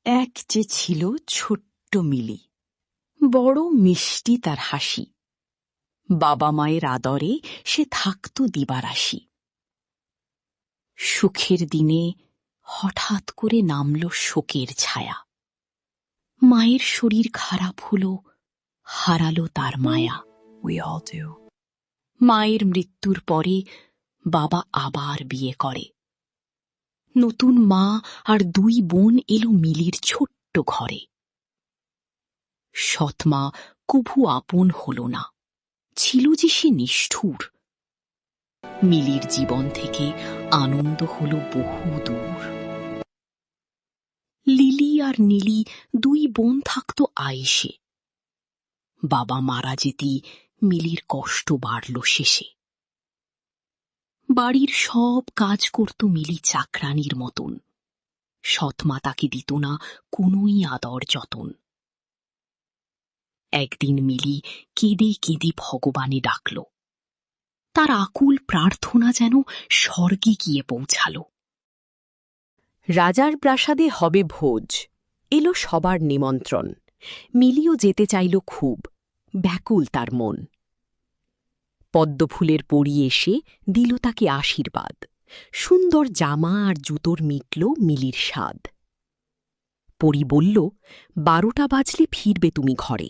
এক যে ছিল ছোট্ট মিলি, বড় মিষ্টি তার হাসি। বাবা মায়ের আদরে সে থাকত দিবারাশি। সুখের দিনে হঠাৎ করে নামল শোকের ছায়া। মায়ের শরীর খারাপ হলো, হারালো তার মায়া। We all do. মায়ের মৃত্যুর পরে বাবা আবার বিয়ে করে। নতুন মা আর 2 বোন এলো মিলির ছোট্ট ঘরে। সৎমা কভু আপন হল না, ছিল যে সে নিষ্ঠুর। মিলির জীবন থেকে আনন্দ হল বহু দূর। লিলি আর নীলি 2 বোন থাকতো আয়েশে। বাবা মারা যেতেই মিলির কষ্ট বাড়ল শেষে। বাড়ির সব কাজ করত মিলি চাকরানির মতন। সৎমা তাকে দিত না কোনোই আদর যতন। একদিন মিলি কেঁদে কেঁদে ভগবানে ডাকল। তার আকুল প্রার্থনা যেন স্বর্গে গিয়ে পৌঁছালো। রাজার প্রাসাদে হবে ভোজ, এলো সবার নিমন্ত্রণ। মিলিও যেতে চাইল খুব, ব্যাকুল তার মন। পদ্মফুলের পরি এসে দিল তাকে আশীর্বাদ। সুন্দর জামা আর জুতোর মিটল মিলির স্বাদ। পরি বলল, 12টা বাজলে ফিরবে তুমি ঘরে,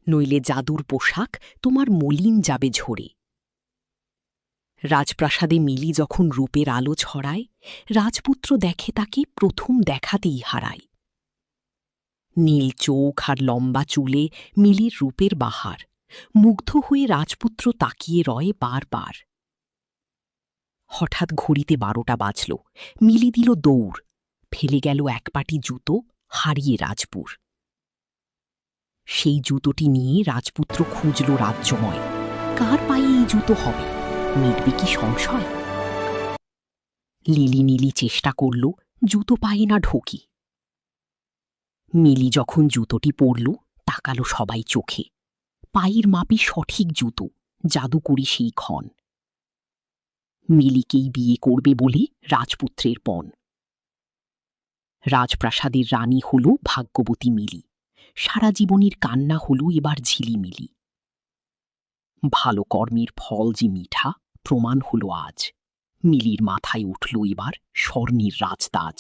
নইলে জাদুর পোশাক তোমার মলিন যাবে ঝরে। রাজপ্রাসাদে মিলি যখন রূপের আলো ছড়ায়, রাজপুত্র দেখে তাকে প্রথম দেখাতেই হারায়। নীল চোখ আর লম্বা চুলে মিলির রূপের বাহার। মুগ্ধ হয়ে রাজপুত্র তাকিয়ে রয় বারবার। হঠাৎ ঘড়িতে 12টা বাজল। মিলি দিল দৌড়, ফেলে গেল এক পাটি জুতো, হারিয়ে রাজপুর। সেই জুতোটি নিয়ে রাজপুত্র খুঁজল রাজ্যময়। কার পায়ে এই জুতো হবে, মিটবে কি সংশয়? লিলি নীলি চেষ্টা করল, জুতো পায়ে না ঢোকি। মিলি যখন জুতোটি পরল, তাকালো সবাই চোখে। পায়ের মাপে সঠিক জুতো, জাদুকরি সেই ক্ষণ। মিলিকেই বিয়ে করবে বলে রাজপুত্রের পণ। রাজপ্রাসাদের রানী হল ভাগ্যবতী মিলি। সারা জীবনের কান্না হল এবার ঝিলিমিলি। ভালো কর্মের ফল যে মিঠা, প্রমাণ হল আজ। মিলির মাথায় উঠল এবার স্বর্ণের রাজতাজ।